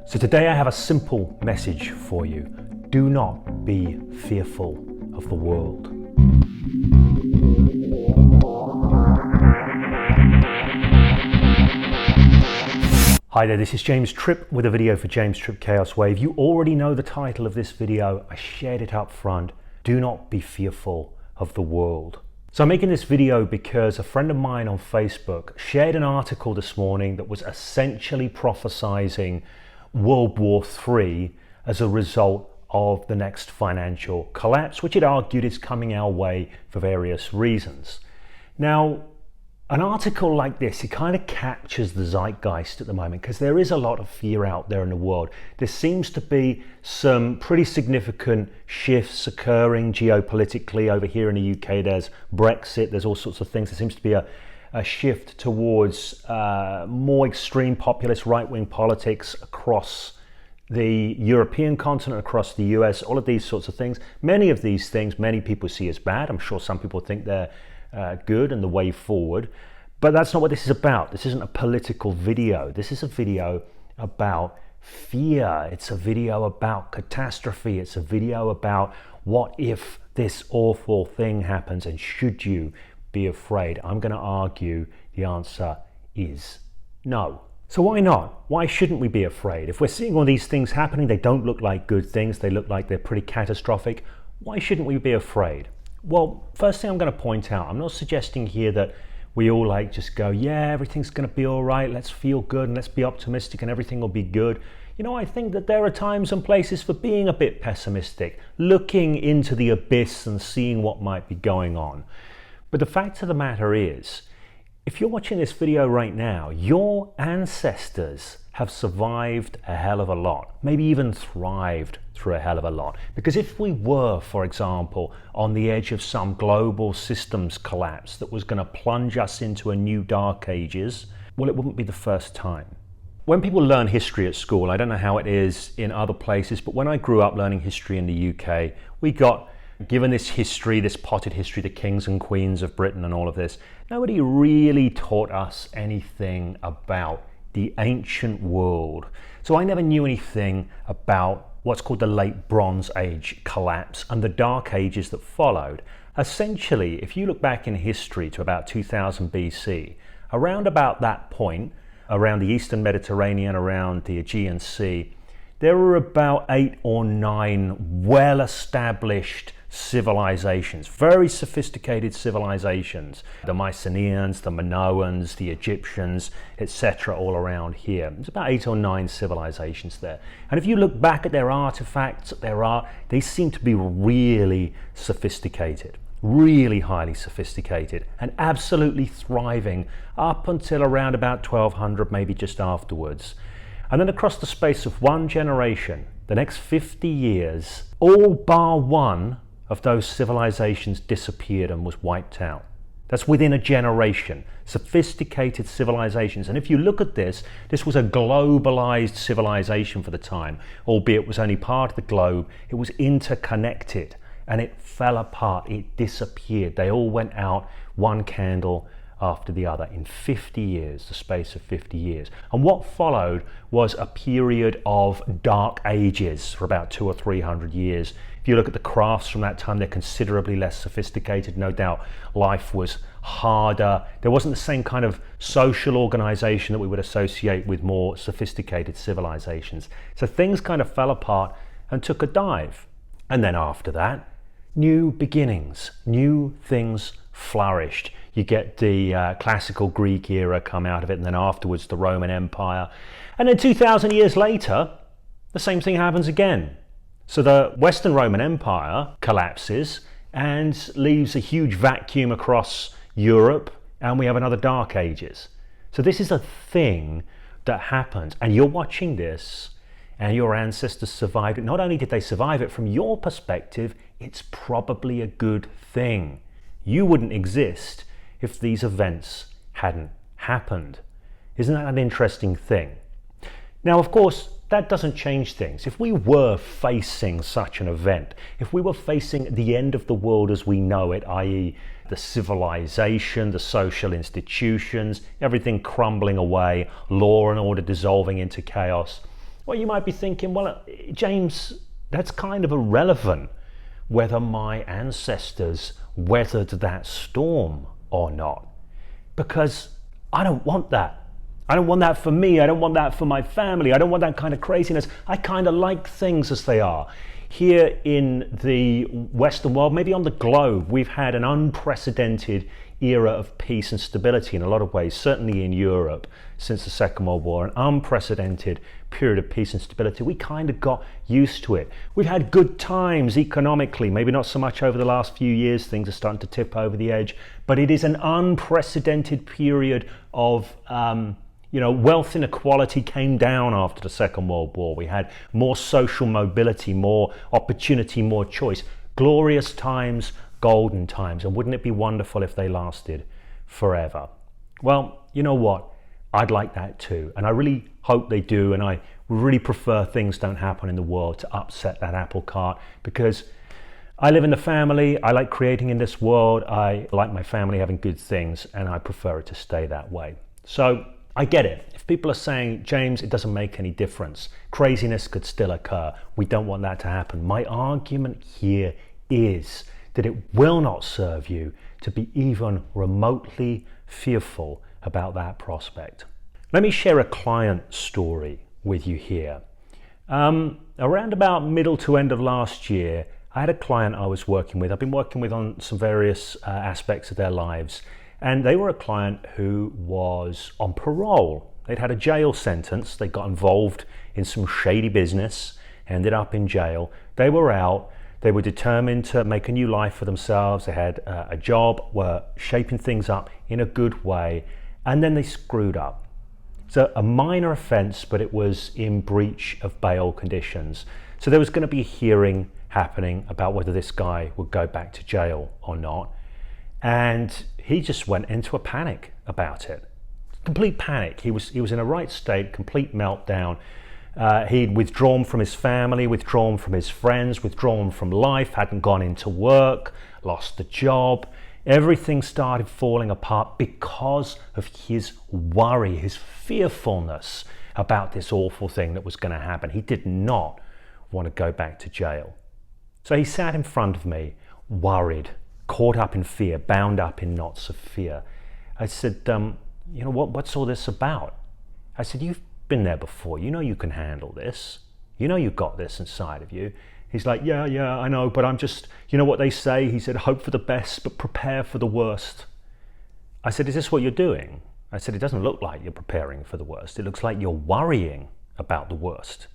So today I have a simple message for you. Do not be fearful of the world. Hi there, this is James Tripp with a video for James Tripp Chaos Wave. You already know the title of this video. I shared it up front. Do not be fearful of the world. So I'm making this video because a friend of mine on Facebook shared an article this morning that was essentially prophesizing World War III as a result of the next financial collapse, which it argued is coming our way for various reasons. Now, an article like this, it kind of captures the zeitgeist at the moment because there is a lot of fear out there in the world. There seems to be some pretty significant shifts occurring geopolitically. Over here in the UK, there's Brexit, there's all sorts of things. There seems to be a shift towards more extreme populist right-wing politics across the European continent, across the US, all of these sorts of things. Many of these things, many people see as bad. I'm sure some people think they're good and the way forward, but that's not what this is about. This isn't a political video. This is a video about fear. It's a video about catastrophe. It's a video about what if this awful thing happens and should you be afraid? I'm going to argue the answer is no. So why not? Why shouldn't we be afraid? If we're seeing all these things happening, they don't look like good things. They look like they're pretty catastrophic. Why shouldn't we be afraid? Well, first thing I'm going to point out, I'm not suggesting here that we all just go, yeah, everything's going to be all right. Let's feel good and let's be optimistic and everything will be good. You know, I think that there are times and places for being a bit pessimistic, looking into the abyss and seeing what might be going on. But the fact of the matter is, if you're watching this video right now, your ancestors have survived a hell of a lot, maybe even thrived through a hell of a lot. Because if we were, for example, on the edge of some global systems collapse that was going to plunge us into a new dark ages, well, it wouldn't be the first time. When people learn history at school, I don't know how it is in other places, but when I grew up learning history in the UK, we got given this history, this potted history, the kings and queens of Britain and all of this. Nobody really taught us anything about the ancient world. So I never knew anything about what's called the late Bronze Age collapse and the dark ages that followed. Essentially, if you look back in history to about 2000 BC, around about that point, around the Eastern Mediterranean, around the Aegean Sea, there were about 8 or 9 well-established civilizations, very sophisticated civilizations. The Mycenaeans, the Minoans, the Egyptians, etc., all around here. There's about 8 or 9 civilizations there. And if you look back at their artifacts, they seem to be really sophisticated, really highly sophisticated, and absolutely thriving up until around about 1200, maybe just afterwards. And then across the space of one generation, the next 50 years, all bar one of those civilizations disappeared and was wiped out. That's within a generation. Sophisticated civilizations. And if you look at this, this was a globalized civilization for the time, albeit it was only part of the globe. It was interconnected and it fell apart. It disappeared. They all went out, one candle after the other in 50 years, the space of 50 years. And what followed was a period of dark ages for about 200 or 300 years. If you look at the crafts from that time, they're considerably less sophisticated. No doubt life was harder. There wasn't the same kind of social organization that we would associate with more sophisticated civilizations. So things kind of fell apart and took a dive. And then after that, new beginnings, new things flourished. You get the classical Greek era come out of it, and then afterwards the Roman Empire. And then 2,000 years later, the same thing happens again. So the Western Roman Empire collapses and leaves a huge vacuum across Europe, and we have another Dark Ages. So this is a thing that happens, and you're watching this, and your ancestors survived it. Not only did they survive it, from your perspective, it's probably a good thing. You wouldn't exist if these events hadn't happened. Isn't that an interesting thing? Now, of course, that doesn't change things. If we were facing such an event, if we were facing the end of the world as we know it, i.e. the civilization, the social institutions, everything crumbling away, law and order dissolving into chaos, Well, you might be thinking, well, James, that's kind of irrelevant whether my ancestors weathered that storm or not, because I don't want that. I don't want that for me. I don't want that for my family. I don't want that kind of craziness. I kind of like things as they are. Here in the Western world, maybe on the globe, we've had an unprecedented era of peace and stability in a lot of ways, certainly in Europe since the Second World War, an unprecedented period of peace and stability. We kind of got used to it. We've had good times economically, maybe not so much over the last few years, things are starting to tip over the edge, but it is an unprecedented period of wealth inequality came down after the Second World War. We had more social mobility, more opportunity, more choice. Glorious times, golden times. And wouldn't it be wonderful if they lasted forever? Well, you know what? I'd like that too. And I really hope they do. And I really prefer things don't happen in the world to upset that apple cart, because I live in the family. I like creating in this world. I like my family having good things, and I prefer it to stay that way. So I get it. If people are saying, James, it doesn't make any difference, craziness could still occur, we don't want that to happen. My argument here is that it will not serve you to be even remotely fearful about that prospect. Let me share a client story with you here. Around about middle to end of last year, I had a client I was working with. I've been working with on some various aspects of their lives. And they were a client who was on parole. They'd had a jail sentence. They got involved in some shady business, ended up in jail. They were out. They were determined to make a new life for themselves. They had a job, were shaping things up in a good way, and then they screwed up. So a minor offense, but it was in breach of bail conditions. So there was going to be a hearing happening about whether this guy would go back to jail or not. And he just went into a panic about it. Complete panic. He was in a right state, complete meltdown. He'd withdrawn from his family, withdrawn from his friends, withdrawn from life, hadn't gone into work, lost the job. Everything started falling apart because of his worry, his fearfulness about this awful thing that was going to happen. He did not want to go back to jail. So he sat in front of me, worried, caught up in fear, bound up in knots of fear. I said, what's all this about? I said, you've been there before. You know you can handle this. You know you've got this inside of you. He's like, yeah, I know, but I'm just, you know what they say? He said, hope for the best, but prepare for the worst. I said, is this what you're doing? I said, it doesn't look like you're preparing for the worst. It looks like you're worrying about the worst.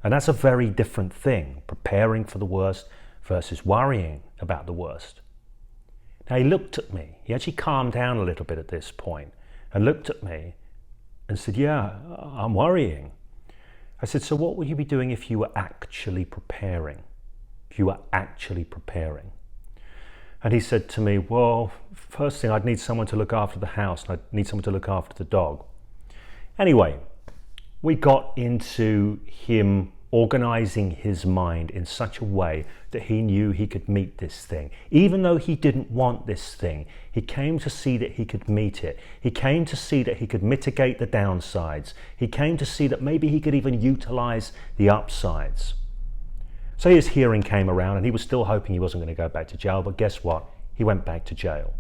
And that's a very different thing, preparing for the worst versus worrying about the worst. Now he looked at me. He actually calmed down a little bit at this point and looked at me and said, yeah, I'm worrying. I said, so what would you be doing if you were actually preparing? If you were actually preparing? And he said to me, well, first thing, I'd need someone to look after the house, and I'd need someone to look after the dog. Anyway, we got into him organizing his mind in such a way that he knew he could meet this thing. Even though he didn't want this thing, he came to see that he could meet it. He came to see that he could mitigate the downsides. He came to see that maybe he could even utilize the upsides. So his hearing came around, and he was still hoping he wasn't going to go back to jail, but guess what? He went back to jail.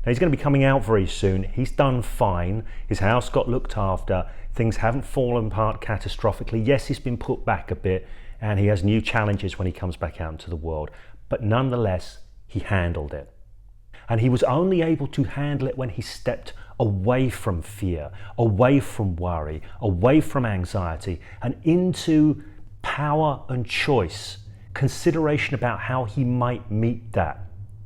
Now he's going to be coming out very soon. He's done fine. His house got looked after. Things haven't fallen apart catastrophically. Yes, he's been put back a bit, and he has new challenges when he comes back out into the world. But nonetheless, he handled it. And he was only able to handle it when he stepped away from fear, away from worry, away from anxiety, and into power and choice, consideration about how he might meet that.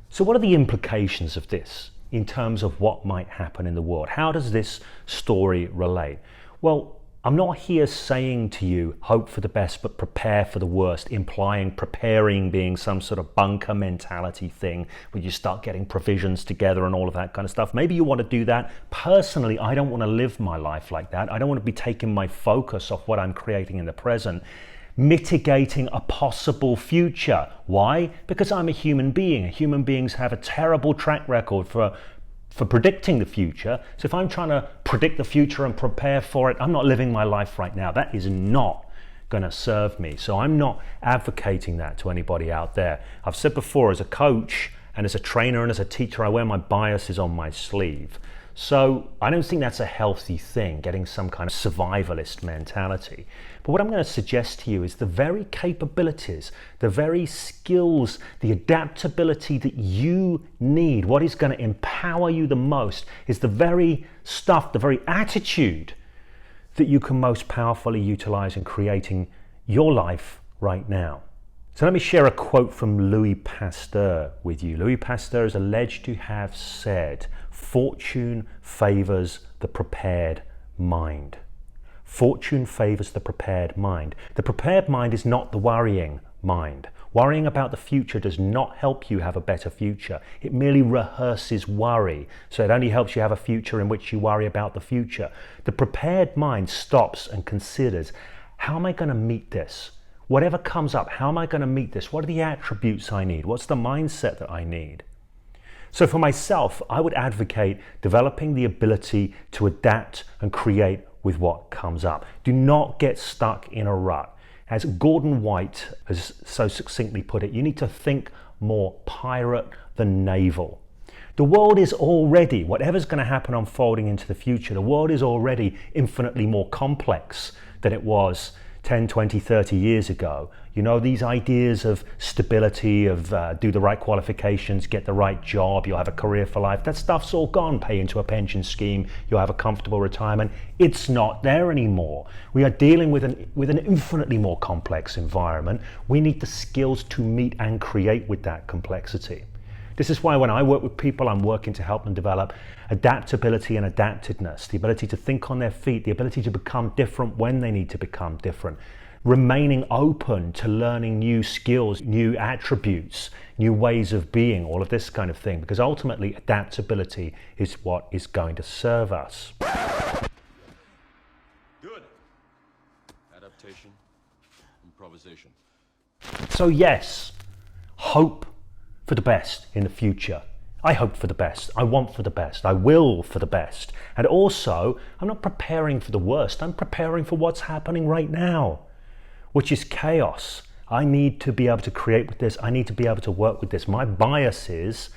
So what are the implications of this in terms of what might happen in the world? How does this story relate? Well, I'm not here saying to you, hope for the best, but prepare for the worst, implying preparing being some sort of bunker mentality thing where you start getting provisions together and all of that kind of stuff. Maybe you want to do that. Personally, I don't want to live my life like that. I don't want to be taking my focus off what I'm creating in the present, mitigating a possible future. Why? Because I'm a human being. Human beings have a terrible track record for predicting the future. So if I'm trying to predict the future and prepare for it, I'm not living my life right now. That is not going to serve me. So I'm not advocating that to anybody out there. I've said before, as a coach and as a trainer and as a teacher, I wear my biases on my sleeve. So I don't think that's a healthy thing, getting some kind of survivalist mentality. But what I'm going to suggest to you is the very capabilities, the very skills, the adaptability that you need, what is going to empower you the most, is the very stuff, the very attitude that you can most powerfully utilize in creating your life right now. So let me share a quote from Louis Pasteur with you. Louis Pasteur is alleged to have said, "Fortune favors the prepared mind." Fortune favors the prepared mind. The prepared mind is not the worrying mind. Worrying about the future does not help you have a better future. It merely rehearses worry. So it only helps you have a future in which you worry about the future. The prepared mind stops and considers, how am I going to meet this? Whatever comes up, how am I going to meet this? What are the attributes I need? What's the mindset that I need? So for myself, I would advocate developing the ability to adapt and create with what comes up. Do not get stuck in a rut. As Gordon White has so succinctly put it, you need to think more pirate than naval. The world is already, whatever's going to happen unfolding into the future, the world is already infinitely more complex than it was 10, 20, 30 years ago. You know, these ideas of stability, of do the right qualifications, get the right job, you'll have a career for life, that stuff's all gone. Pay into a pension scheme, you'll have a comfortable retirement. It's not there anymore. We are dealing with an infinitely more complex environment. We need the skills to meet and create with that complexity. This is why when I work with people, I'm working to help them develop adaptability and adaptedness, the ability to think on their feet, the ability to become different when they need to become different, remaining open to learning new skills, new attributes, new ways of being, all of this kind of thing, because ultimately adaptability is what is going to serve us. Good. Adaptation, improvisation. So yes, hope for the best in the future. I hope for the best. I want for the best. I will for the best. And also, I'm not preparing for the worst. I'm preparing for what's happening right now, which is chaos. I need to be able to create with this. I need to be able to work with this. My bias is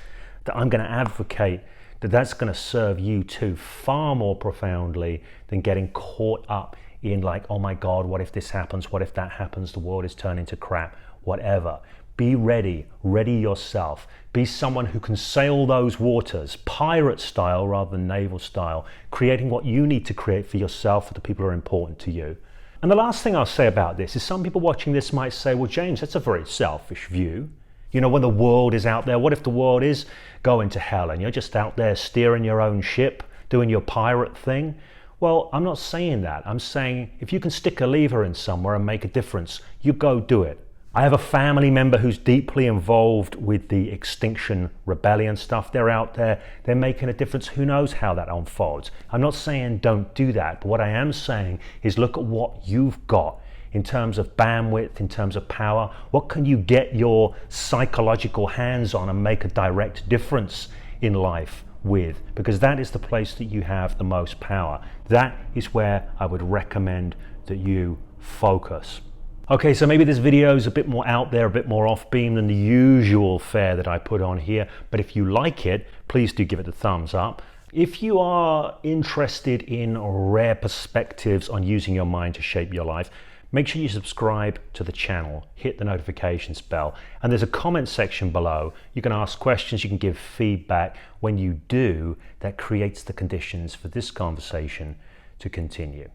that I'm going to advocate that that's going to serve you too far more profoundly than getting caught up in like, oh my God, what if this happens? What if that happens? The world is turning to crap, whatever. Be ready, ready yourself. Be someone who can sail those waters, pirate style rather than naval style, creating what you need to create for yourself, for the people who are important to you. And the last thing I'll say about this is some people watching this might say, well, James, that's a very selfish view. You know, when the world is out there, what if the world is going to hell and you're just out there steering your own ship, doing your pirate thing? Well, I'm not saying that. I'm saying if you can stick a lever in somewhere and make a difference, you go do it. I have a family member who's deeply involved with the Extinction Rebellion stuff. They're out there, they're making a difference. Who knows how that unfolds? I'm not saying don't do that, but what I am saying is look at what you've got in terms of bandwidth, in terms of power. What can you get your psychological hands on and make a direct difference in life with? Because that is the place that you have the most power. That is where I would recommend that you focus. Okay, so maybe this video is a bit more out there, a bit more off beam than the usual fare that I put on here, but if you like it, please do give it a thumbs up. If you are interested in rare perspectives on using your mind to shape your life, make sure you subscribe to the channel, hit the notifications bell, and there's a comment section below. You can ask questions, you can give feedback. When you do, that creates the conditions for this conversation to continue.